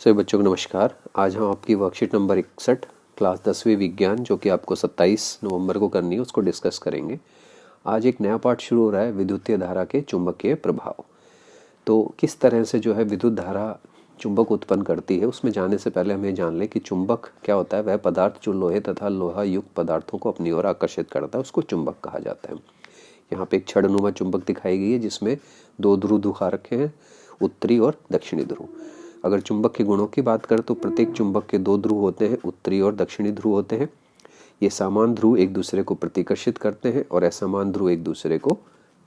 सभी बच्चों को नमस्कार। आज हम आपकी वर्कशीट नंबर 61 क्लास 10वीं विज्ञान जो कि आपको 27 नवंबर को करनी है उसको डिस्कस करेंगे। आज एक नया पार्ट शुरू हो रहा है, विद्युतीय धारा के चुंबकीय प्रभाव। तो किस तरह से जो है विद्युत धारा चुंबक उत्पन्न करती है, उसमें जाने से पहले हमें जान लें कि चुंबक क्या होता है। वह पदार्थ जो लोहे तथा लोहा युक्त पदार्थों को अपनी ओर आकर्षित करता है उसको चुंबक कहा जाता है। यहाँ पे एक छड़नुमा चुंबक दिखाई गई है जिसमें दो ध्रुव दिखा रखे हैं, उत्तरी और दक्षिणी ध्रुव। अगर चुंबक के गुणों की बात करें तो प्रत्येक चुंबक के दो ध्रुव होते हैं, उत्तरी और दक्षिणी ध्रुव होते हैं। ये समान ध्रुव एक दूसरे को प्रतिकर्षित करते हैं और असमान ध्रुव एक दूसरे को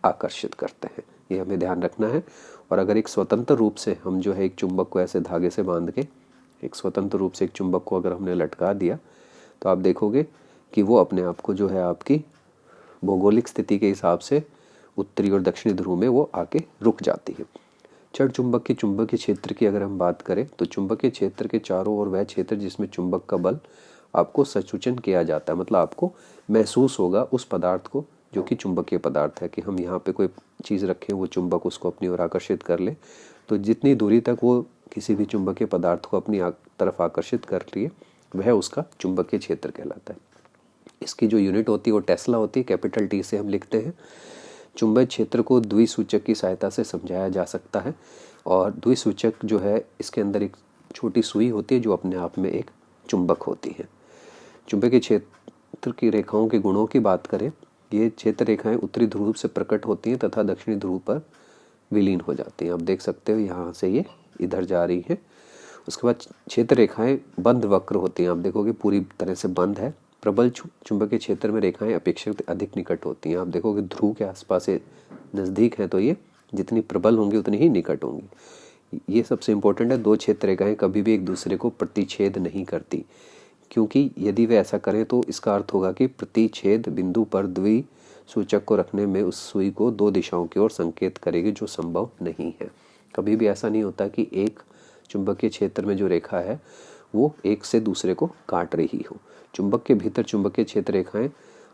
आकर्षित करते हैं, ये हमें ध्यान रखना है। और अगर एक स्वतंत्र रूप से हम जो है एक चुंबक को ऐसे धागे से बांध के एक स्वतंत्र रूप से एक चुंबक को अगर हमने लटका दिया तो आप देखोगे कि वो अपने आप को जो है आपकी भौगोलिक स्थिति के हिसाब से उत्तरी और दक्षिणी ध्रुव में वो आके रुक जाती है। छड़ चुंबक के चुंबकीय क्षेत्र की अगर हम बात करें तो चुंबकीय क्षेत्र के चारों ओर वह क्षेत्र जिसमें चुंबक का बल आपको संसूचन किया जाता है, मतलब आपको महसूस होगा उस पदार्थ को जो कि चुंबकीय पदार्थ है, कि हम यहाँ पे कोई चीज़ रखें वो चुंबक उसको अपनी ओर आकर्षित कर ले, तो जितनी दूरी तक वो किसी भी चुंबकीय पदार्थ को अपनी तरफ आकर्षित कर रही है वह उसका चुंबकीय क्षेत्र कहलाता है। इसकी जो यूनिट होती है वो टेस्ला होती है, कैपिटल टी से हम लिखते हैं। चुंबक क्षेत्र को द्विसूचक की सहायता से समझाया जा सकता है और द्विसूचक जो है इसके अंदर एक छोटी सुई होती है जो अपने आप में एक चुंबक होती है। चुंबकीय क्षेत्र की रेखाओं के गुणों की बात करें, ये क्षेत्र रेखाएं उत्तरी ध्रुव से प्रकट होती हैं तथा दक्षिणी ध्रुव पर विलीन हो जाती हैं। आप देख सकते हो यहाँ से ये इधर जा रही है। उसके बाद क्षेत्र रेखाएं बंद वक्र होती हैं, आप देखोगे पूरी तरह से बंद है। प्रबल चुंबकीय क्षेत्र में रेखाएं अपेक्षाकृत अधिक निकट होती हैं, आप देखोगे ध्रुव के आसपास से नज़दीक हैं तो ये जितनी प्रबल होंगी उतनी ही निकट होंगी। ये सबसे इंपॉर्टेंट है, दो क्षेत्र रेखाएं कभी भी एक दूसरे को प्रतिच्छेद नहीं करती, क्योंकि यदि वे ऐसा करें तो इसका अर्थ होगा कि प्रतिच्छेद बिंदु पर द्विसूचक को रखने में उस सुई को दो दिशाओं की ओर संकेत करेगी, जो संभव नहीं है। कभी भी ऐसा नहीं होता कि एक चुंबकीय क्षेत्र में जो रेखा है वो एक से दूसरे को काट रही हो। चुंबक के भीतर चुंबकीय क्षेत्र रेखाएं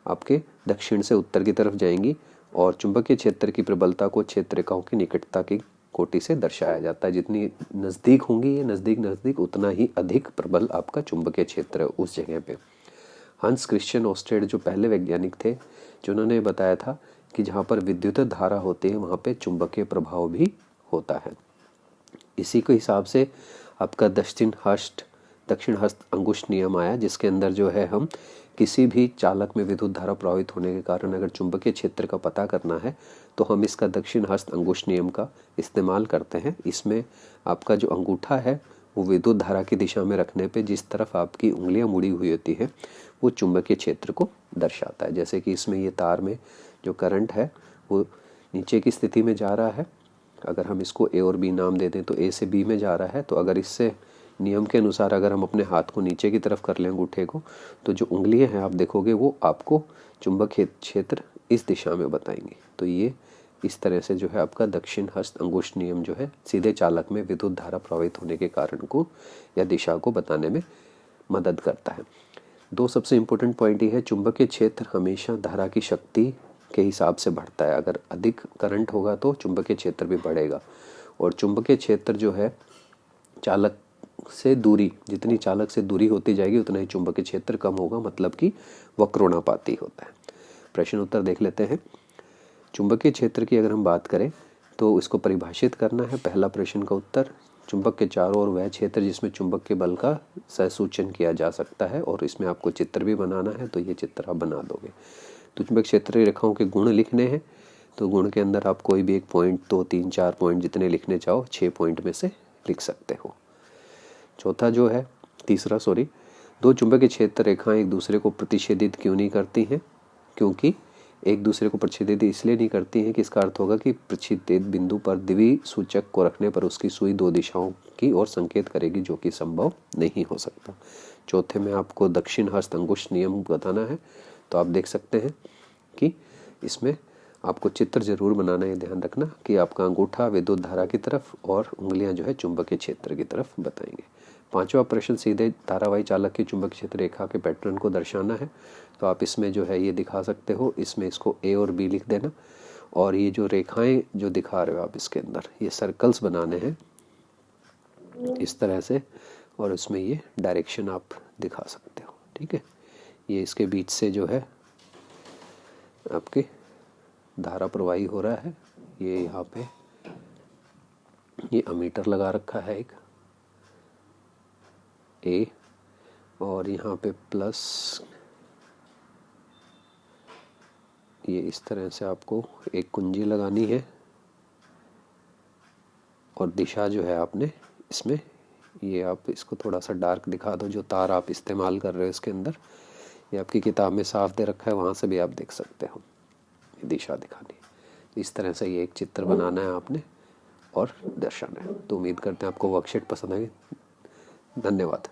आपके दक्षिण से उत्तर की तरफ जाएंगी और चुंबकीय क्षेत्र की प्रबलता को क्षेत्र रेखाओं की निकटता की कोटि से दर्शाया जाता है। जितनी नज़दीक होंगी ये नज़दीक उतना ही अधिक प्रबल आपका चुंबकीय क्षेत्र है उस जगह पे। हंस क्रिश्चियन ओस्टेड जो पहले वैज्ञानिक थे जिन्होंने बताया था कि जहाँ पर विद्युत धारा होती है वहाँ पे चुंबकीय प्रभाव भी होता है। इसी के हिसाब से आपका दक्षिण हस्त अंगुष्ठ नियम आया, जिसके अंदर जो है हम किसी भी चालक में विद्युत धारा प्रवाहित होने के कारण अगर चुंबकीय क्षेत्र का पता करना है तो हम इसका दक्षिण हस्त अंगुष्ठ नियम का इस्तेमाल करते हैं। इसमें आपका जो अंगूठा है वो विद्युत धारा की दिशा में रखने पे जिस तरफ आपकी उंगलियां मुड़ी हुई होती है वो चुंबकीय क्षेत्र को दर्शाता है। जैसे कि इसमें ये तार में जो करंट है वो नीचे की स्थिति में जा रहा है, अगर हम इसको ए और बी नाम दे दें तो ए से बी में जा रहा है, तो अगर इससे नियम के अनुसार अगर हम अपने हाथ को नीचे की तरफ कर लें अंगूठे को, तो जो उंगलियां हैं आप देखोगे वो आपको चुंबकीय क्षेत्र इस दिशा में बताएंगे। तो ये इस तरह से जो है आपका दक्षिण हस्त अंगुष्ठ नियम जो है सीधे चालक में विद्युत धारा प्रवाहित होने के कारण को या दिशा को बताने में मदद करता है। दो सबसे इम्पोर्टेंट पॉइंट ये है, चुंबकीय क्षेत्र हमेशा धारा की शक्ति के हिसाब से बढ़ता है। अगर अधिक करंट होगा तो चुंबकीय क्षेत्र भी बढ़ेगा और चुंबकीय क्षेत्र जो है चालक से दूरी, जितनी चालक से दूरी होती जाएगी उतना ही चुंबकीय क्षेत्र कम होगा, मतलब कि वक्रोनापाती होता है। प्रश्न उत्तर देख लेते हैं। चुंबकीय क्षेत्र की अगर हम बात करें तो इसको परिभाषित करना है। पहला प्रश्न का उत्तर, चुंबक के चारों ओर वह क्षेत्र जिसमें चुंबक के बल का सहसूचन किया जा सकता है, और इसमें आपको चित्र भी बनाना है तो ये चित्र आप बना दोगे। तो चुंबक क्षेत्र की रेखाओं के गुण लिखने हैं, तो गुण के अंदर आप कोई भी एक पॉइंट, 2, 3, 4 पॉइंट जितने लिखने चाहो 6 पॉइंट में से लिख सकते हो। तीसरा दो चुंबकीय क्षेत्र रेखाएं एक दूसरे को प्रतिच्छेदित क्यों नहीं करती हैं? क्योंकि एक दूसरे को प्रतिच्छेदित इसलिए नहीं करती हैं कि इसका अर्थ होगा कि प्रतिच्छेदित बिंदु पर द्विसूचक को रखने पर उसकी सुई दो दिशाओं की ओर संकेत करेगी, जो कि संभव नहीं हो सकता। चौथे में आपको दक्षिण हस्त अंगुष्ठ नियम बताना है, तो आप देख सकते हैं कि इसमें आपको चित्र जरूर बनाना है। ध्यान रखना कि आपका अंगूठा विद्युत धारा की तरफ और उंगलियां जो है चुंबकीय क्षेत्र की तरफ बताएंगे। पांचवा प्रश्न, सीधे धारावाही चालक की चुंबकीय क्षेत्र रेखा के पैटर्न को दर्शाना है, तो आप इसमें जो है ये दिखा सकते हो। इसमें इसको ए और बी लिख देना, और ये जो रेखाएं जो दिखा रहे हो आप इसके अंदर ये सर्कल्स बनाने हैं। इस तरह से, और इसमें ये डायरेक्शन आप दिखा सकते हो। ठीक है, ये इसके बीच से जो है आपके धारा प्रवाही हो रहा है। ये यहाँ पे ये अमीटर लगा रखा है एक ए, और यहाँ पे प्लस, ये इस तरह से आपको एक कुंजी लगानी है, और दिशा जो है आपने इसमें, ये आप इसको थोड़ा सा डार्क दिखा दो, जो तार आप इस्तेमाल कर रहे हो इसके अंदर, ये आपकी किताब में साफ दे रखा है, वहाँ से भी आप देख सकते हो, ये दिशा दिखानी है। इस तरह से ये एक चित्र बनाना है आपने और दर्शाना है। तो उम्मीद करते हैं आपको वर्कशीट पसंद आई। धन्यवाद।